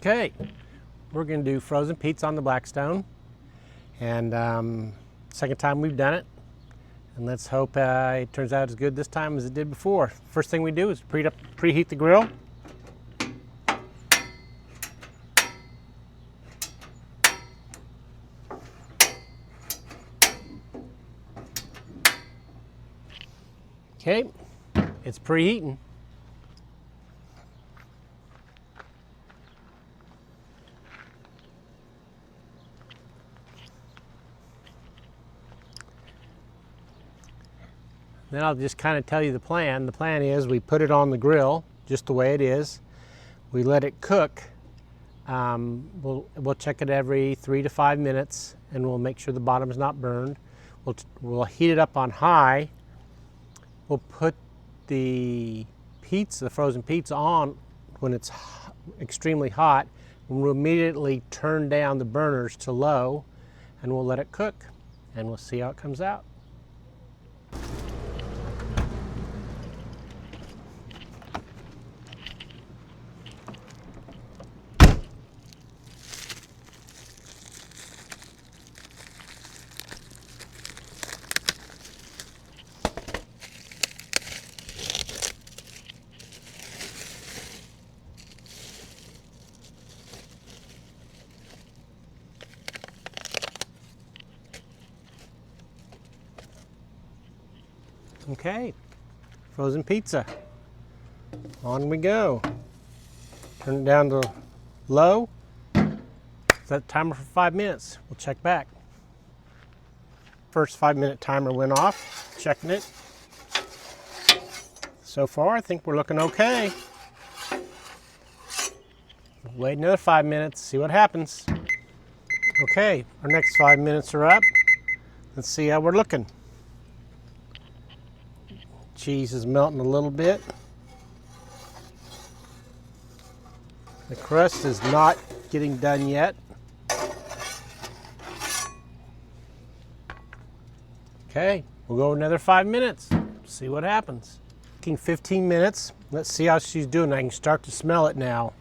Okay, we're going to do frozen pizza on the Blackstone, and second time we've done it, and let's hope it turns out as good this time as it did before. First thing we do is preheat the grill. Okay, it's preheating. Then I'll just kind of tell you the plan. The plan is we put it on the grill just the way it is. We let it cook. We'll check it every 3 to 5 minutes, and we'll make sure the bottom is not burned. We'll heat it up on high. We'll put the pizza, the frozen pizza, on when it's extremely hot, and we'll immediately turn down the burners to low, and we'll let it cook, and we'll see how it comes out. Okay, frozen pizza. On we go. Turn it down to low. Set the timer for 5 minutes. We'll check back. First 5-minute timer went off. Checking it. So far, I think we're looking okay. Wait another 5 minutes, see what happens. Okay, our next 5 minutes are up. Let's see how we're looking. Cheese is melting a little bit. The crust is not getting done yet. Okay, we'll go another 5 minutes. See what happens. 15 minutes. Let's see how she's doing. I can start to smell it now.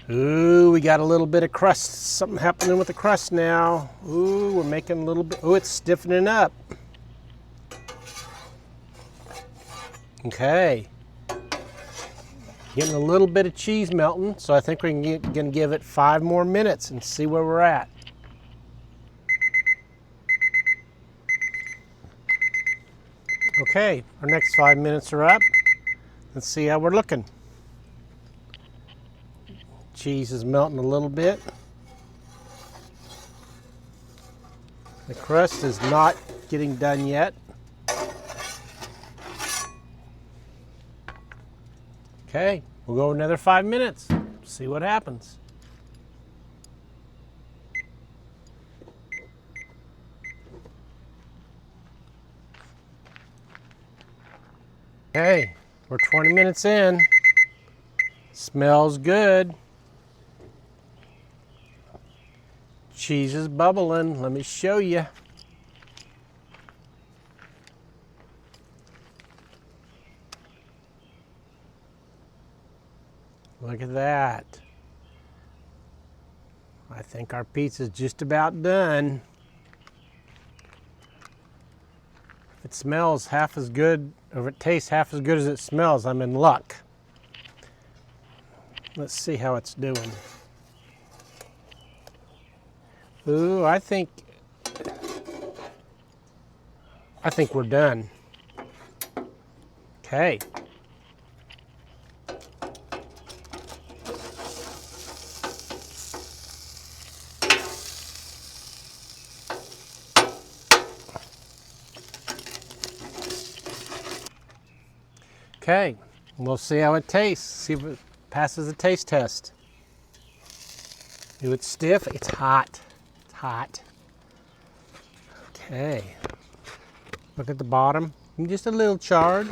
Ooh, we got a little bit of crust. Something happening with the crust now. Ooh, we're making a little bit. Ooh, it's stiffening up. Okay, getting a little bit of cheese melting, so I think we're going to give it 5 more minutes and see where we're at. Okay, our next 5 minutes are up. Let's see how we're looking. Cheese is melting a little bit. The crust is not getting done yet. Okay, we'll go another 5 minutes, see what happens. Okay, we're 20 minutes in. Smells good. Cheese is bubbling, let me show you. Look at that. I think our pizza's just about done. If it smells half as good, or if it tastes half as good as it smells, I'm in luck. Let's see how it's doing. Ooh, I think we're done. Okay. Okay, we'll see how it tastes, see if it passes the taste test. Ooh, it's stiff, it's hot, it's hot. Okay, look at the bottom, just a little charred.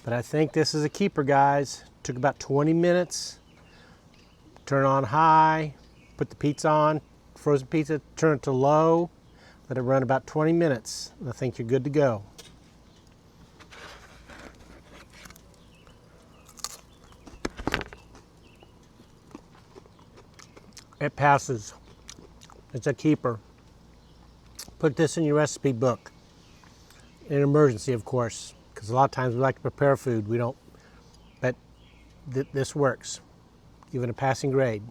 But I think this is a keeper, guys. Took about 20 minutes. Turn on high, put the pizza on, frozen pizza, turn it to low, let it run about 20 minutes. I think you're good to go. It passes. It's a keeper. Put this in your recipe book. In an emergency, of course, because a lot of times we like to prepare food. We don't, but this works. Give it a passing grade.